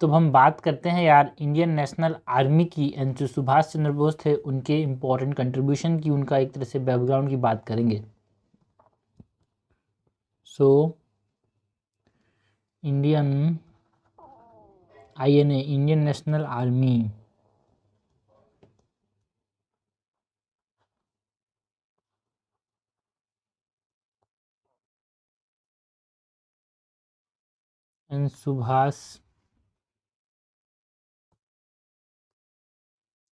तो हम बात करते हैं यार इंडियन नेशनल आर्मी की एंड जो सुभाष चंद्र बोस थे उनके इम्पोर्टेंट कंट्रीब्यूशन की, उनका एक तरह से बैकग्राउंड की बात करेंगे। So Indian INA, Indian National Army and Subhash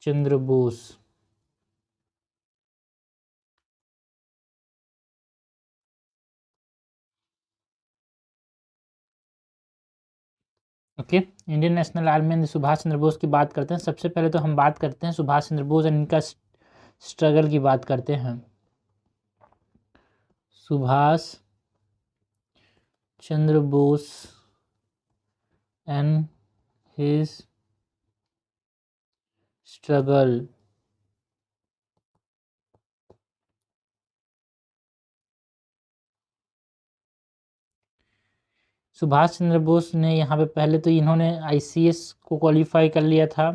Chandra Bose. Okay, Indian National Army and Subhash Chandra Bose की बात करते हैं। सबसे पहले तो हम बात करते हैं सुभाष चंद्र बोस एंड इनका स्ट्रगल की बात करते हैं। Subhash Chandra Bose and his struggle. Subhash Chandra Bose ने यहाँ पे पहले तो इन्होंने ICS को क्वालिफाई कर लिया था।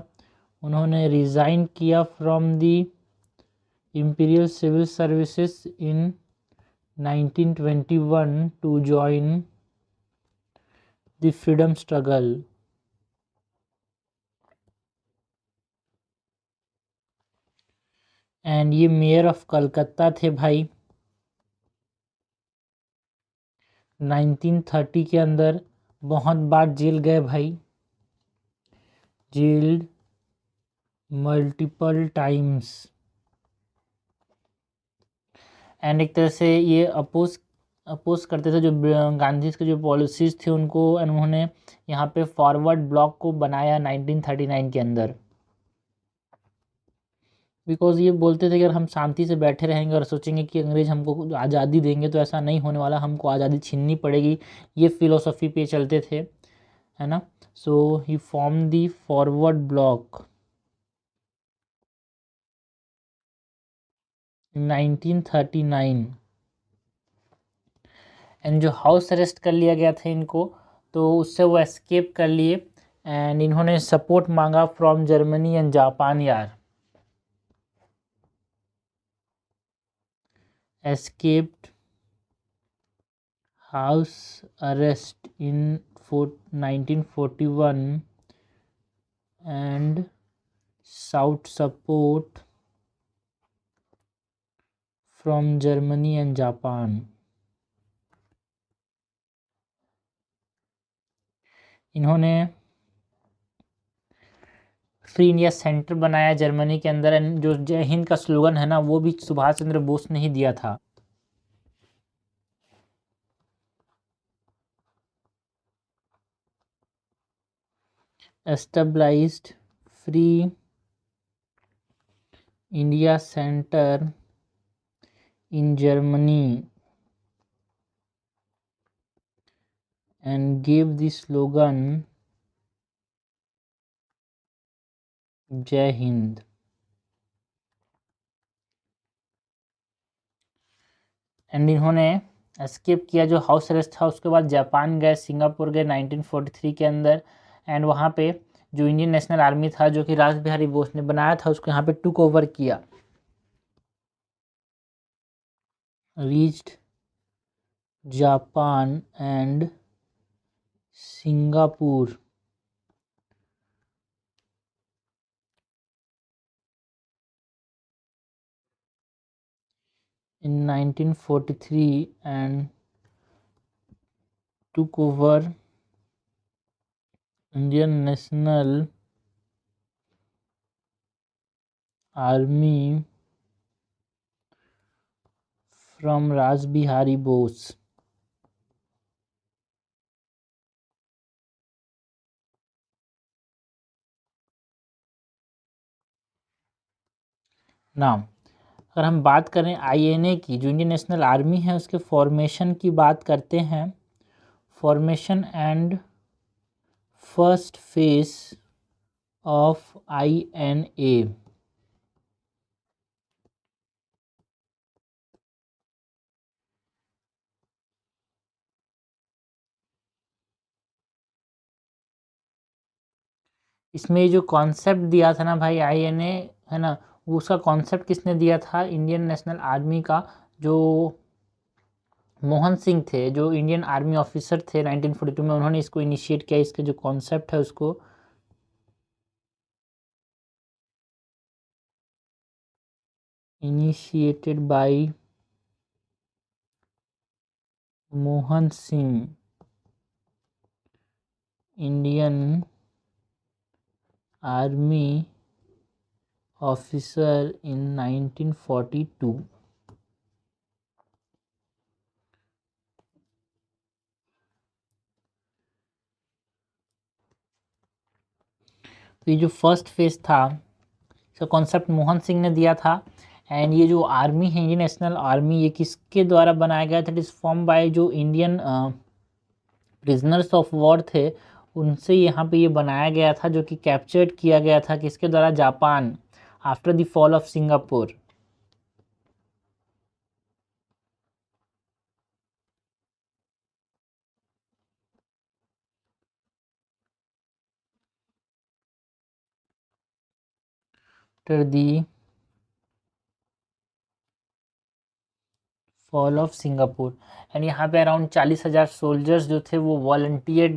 उन्होंने रिज़ाइन किया from the Imperial Civil Services in 1921 to join the freedom struggle. And ये मेयर ऑफ कलकत्ता थे भाई 1930 के अंदर। बहुत बार जेल गए भाई, जेल्ड मल्टीपल टाइम्स। एंड एक तरह से ये अपोज करते थे जो गांधी के जो पॉलिसीज थे उनको, एंड उन्होंने यहाँ पे फॉरवर्ड ब्लॉक को बनाया 1939 के अंदर। बिकॉज ये बोलते थे कि अगर हम शांति से बैठे रहेंगे और सोचेंगे कि अंग्रेज हमको आज़ादी देंगे तो ऐसा नहीं होने वाला, हमको आज़ादी छीननी पड़ेगी। ये फिलोसफी पे चलते थे, है ना। So he form the Forward Bloc 1939। And जो हाउस अरेस्ट कर लिया गया था इनको, तो उससे वो एस्केप कर लिए। एंड इन्होंने सपोर्ट मांगा फ्रॉम जर्मनी एंड जापान यार। Escaped house arrest in 1941 and south support from Germany and Japan. इन्होंने फ्री इंडिया सेंटर बनाया जर्मनी के अंदर। एंड जो जय हिंद का स्लोगन है ना, वो भी सुभाष चंद्र बोस ने ही दिया था। Established free India centre in Germany and gave the slogan जय हिंद। एंड इन्होंने एस्केप किया जो हाउस अरेस्ट था, उसके बाद जापान गए, सिंगापुर गए 1943 के अंदर। एंड वहाँ पे जो इंडियन नेशनल आर्मी था जो कि रास बिहारी बोस ने बनाया था, उसको यहाँ पे टुक ओवर किया। Reached Japan and Singapore in 1943 and took over Indian National Army from Raj Bihari Bose. Now अगर हम बात करें INA की, जो इंडियन नेशनल आर्मी है, उसके फॉर्मेशन की बात करते हैं। Formation and first phase of INA। इसमें जो कॉन्सेप्ट दिया था ना भाई आईएनए, है ना, वो उसका कॉन्सेप्ट किसने दिया था? इंडियन नेशनल आर्मी का जो मोहन सिंह थे, जो इंडियन आर्मी ऑफिसर थे 1942 में, उन्होंने इसको इनिशिएट किया। इसके जो कॉन्सेप्ट है उसको initiated by Mohan Singh, Indian army officer in 1942। तो ये जो फर्स्ट फेज था, इसका कॉन्सेप्ट मोहन सिंह ने दिया था। एंड ये जो आर्मी है, इंडियन नेशनल आर्मी, ये किसके द्वारा बनाया गया था? इट इज़ फॉर्म बाय जो इंडियन प्रिजनर्स ऑफ वॉर थे, उनसे यहाँ पे ये बनाया गया था, जो कि कैप्चर्ड किया गया था किसके द्वारा? Japan, after the fall of Singapore. After the fall of Singapore. And यहाँ पे अराउंड 40,000 सोल्जर्स जो थे वो वॉलंटियर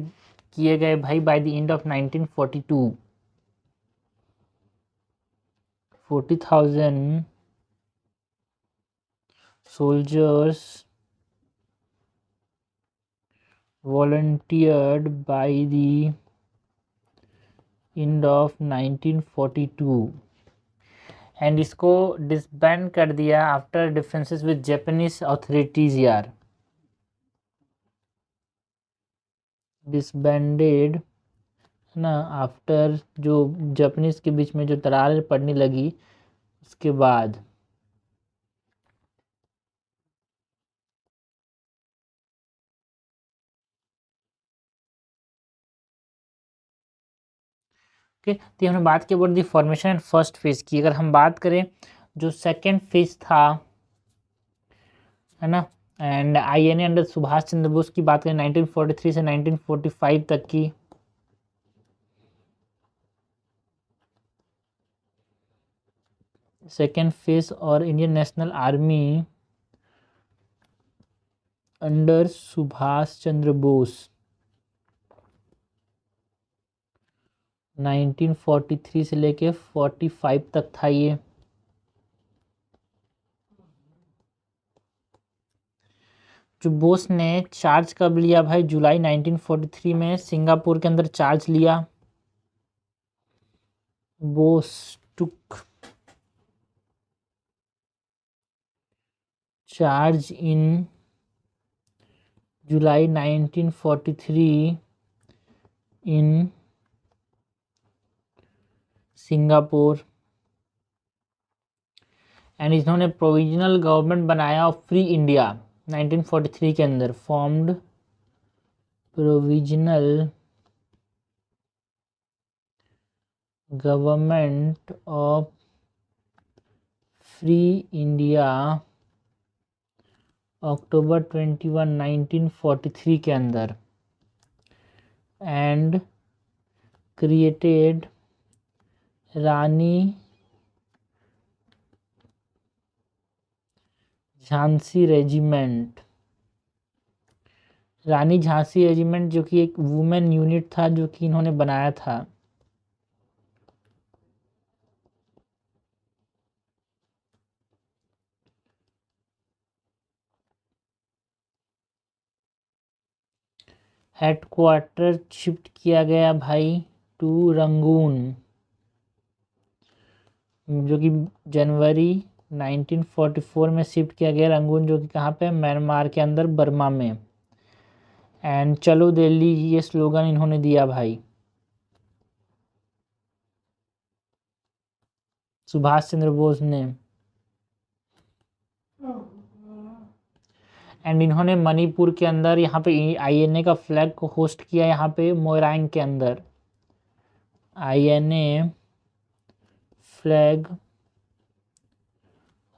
किए गए भाई by the end of 1942। 40,000 soldiers volunteered by the end of 1942। And इसको डिसबैंड कर दिया after differences with Japanese authorities यार। डिसबैंडेड, है ना, आफ्टर जो जापानीज के बीच में जो दरार पड़ने लगी उसके बाद। ओके, तो हमने बात की about the formation and first phase की। अगर हम बात करें जो सेकेंड फेज था, है ना, and INA under Subhash Chandra Bose की बात करें 1943 से 1945 तक की। सेकेंड फेज और Indian National Army under Subhash Chandra Bose 1943 से लेके 45 तक था ये। जो बोस ने चार्ज कब लिया भाई? जुलाई 1943 में सिंगापुर के अंदर चार्ज लिया। Bose took charge in July 1943 in Singapore. And इन्होंने प्रोविजनल गवर्नमेंट बनाया ऑफ फ्री इंडिया 1943 के अंदर। Formed provisional government of free India October 21, 1943 के अंदर। And created Rani Jhansi regiment. Rani Jhansi regiment जो कि एक वुमेन यूनिट था, जो कि इन्होंने बनाया था। हेडक्वार्टर शिफ्ट किया गया भाई टू रंगून, जो कि जनवरी 1944 में शिफ्ट किया गया रंगून, जो कि कहाँ पे? म्यांमार के अंदर, बर्मा में। एंड चलो दिल्ली, ये स्लोगन इन्होंने दिया भाई, सुभाष चंद्र बोस ने। एंड इन्होंने मणिपुर के अंदर यहाँ पे आईएनए का फ्लैग को होस्ट किया, यहाँ पे मोइरांग के अंदर। आईएनए फ्लैग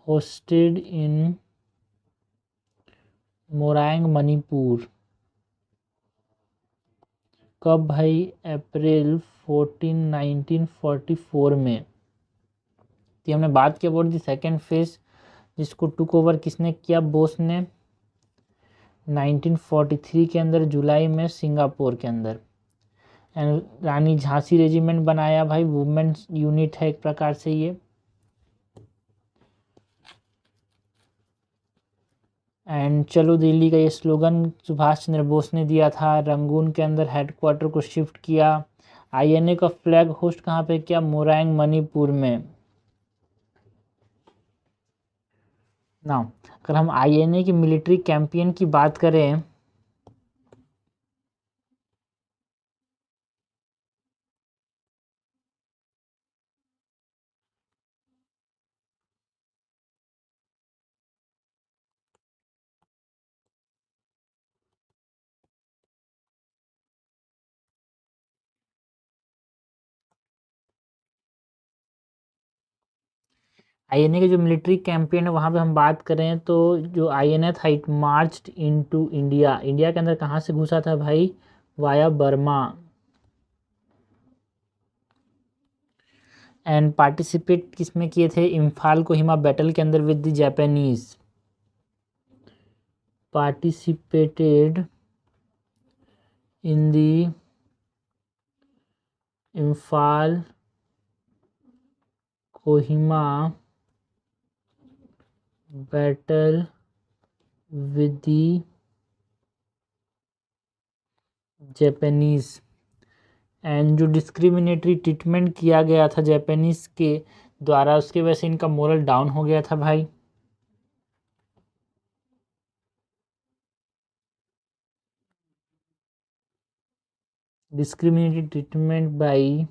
होस्टेड इन मोरांग मणिपुर। कब भाई? अप्रैल 14 1944 में। तो हमने बात की अबाउट द सेकेंड फेज, जिसको टुक ओवर किसने किया? बोस ने 1943 के अंदर, जुलाई में, सिंगापुर के अंदर। एंड रानी झांसी रेजिमेंट बनाया भाई, वुमेन्स यूनिट है एक प्रकार से ये। एंड चलो दिल्ली का ये स्लोगन सुभाष चंद्र बोस ने दिया था। रंगून के अंदर हेडक्वार्टर को शिफ्ट किया। आईएनए का फ्लैग होस्ट कहाँ पे किया? मोरैंग, मणिपुर में। ना अगर हम आईएनए की मिलिट्री कैंपेन की बात करें, आईएनए के जो मिलिट्री कैंपेन है वहाँ पे हम बात करें तो जो आईएनए था, it marched into India. India के अंदर कहाँ से घुसा था भाई? Via Burma. एंड पार्टिसिपेट किसमें किए थे? इम्फाल कोहिमा बैटल के अंदर with the Japanese. Participated in the Imphal Kohima battle with the Japanese. And जो डिस्क्रिमिनेटरी ट्रीटमेंट किया गया था जापानीज के द्वारा, उसके वजह से इनका मोरल डाउन हो गया था भाई। discriminated treatment by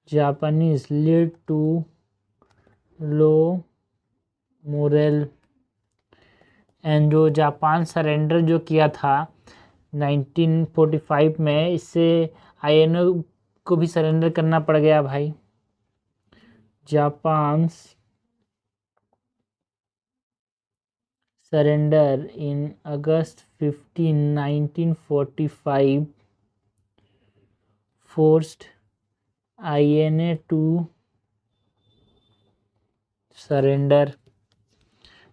Japanese led to low morale। And जो जापान सरेंडर जो किया था 1945 में, इससे आईएनओ को भी सरेंडर करना पड़ गया भाई। Japan surrender in August 15 1945 forced INA to surrender.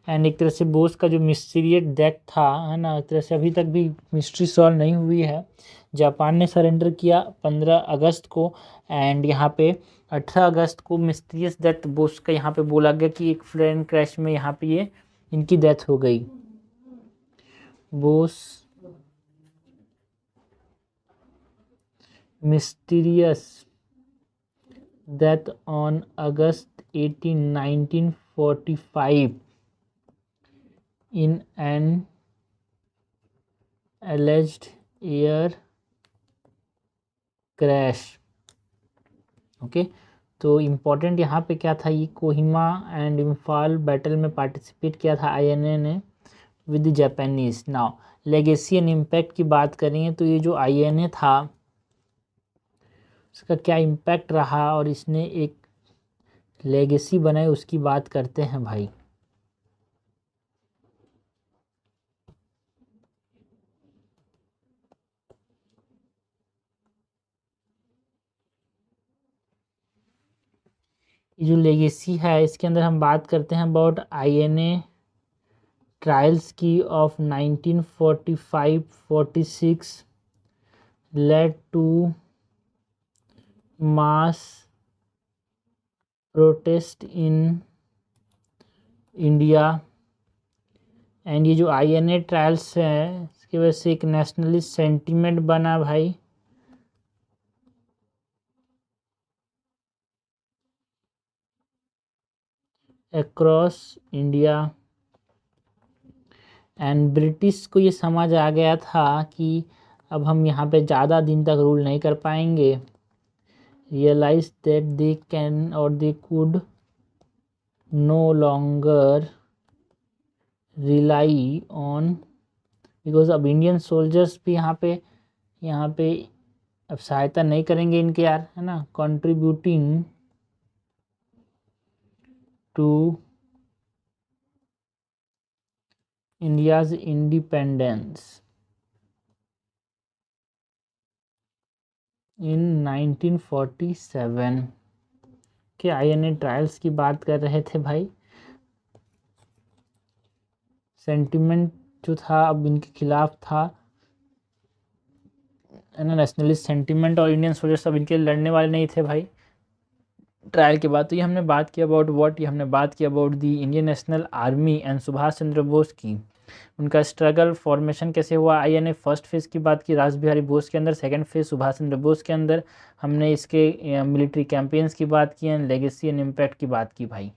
And एक तरह से बोस का जो मिस्टीरियस डेथ था, है ना, एक तरह से अभी तक भी मिस्ट्री सॉल्व नहीं हुई है। जापान ने सरेंडर किया 15 अगस्त को। एंड यहाँ पे 18 अगस्त को मिस्टीरियस डेथ बोस का यहाँ पे बोला गया कि एक प्लेन क्रैश में यहाँ पे ये इनकी डेथ हो गई। Bose mysterious death on August 18 1945 in an alleged air crash। Okay, तो इम्पोर्टेंट यहाँ पे क्या था? ये कोहिमा एंड इम्फाल बैटल में पार्टिसिपेट किया था आईएनए ने with the Japanese. Now legacy and impact की बात करें तो ये जो आईएनए था उसका क्या इम्पैक्ट रहा और इसने एक लेगेसी बनाई, उसकी बात करते हैं भाई। ये जो लेगेसी है इसके अंदर हम बात करते हैं अबाउट आईएनए ट्रायल्स की of 1945-46 led to mass protest in India. And ये जो आईएनए ट्रायल्स हैं इसकी वजह से एक नेशनलिस्ट सेंटीमेंट बना भाई। Across India. एंड ब्रिटिश को ये समझ आ गया था कि अब हम यहाँ पे ज़्यादा दिन तक रूल नहीं कर पाएंगे। Realise that they can or they could no longer rely on, because अब इंडियन सोल्जर्स भी यहाँ पे अब सहायता नहीं करेंगे इनके यार, है ना, कंट्रीब्यूटिंग टू इंडियाज इंडिपेंडेंस। इन 1947 के आईएनए ट्रायल्स की बात कर रहे थे भाई। सेंटिमेंट जो था अब इनके खिलाफ था, है ना, नेशनलिस्ट सेंटिमेंट, और इंडियन सोल्जर्स अब इनके लड़ने वाले नहीं थे भाई ट्रायल के बाद। तो ये हमने बात की अबाउट व्हाट, ये हमने बात की about the Indian National Army and Subhash Chandra Bose की, उनका स्ट्रगल फॉर्मेशन कैसे हुआ। आईएनए फर्स्ट फेज़ की बात की रास बिहारी बोस के अंदर, सेकंड फेज़ सुभाष चंद्र बोस के अंदर। हमने इसके मिलिट्री कैंपेन्स की बात की एंड लेगेसी एंड इम्पैक्ट की बात की भाई।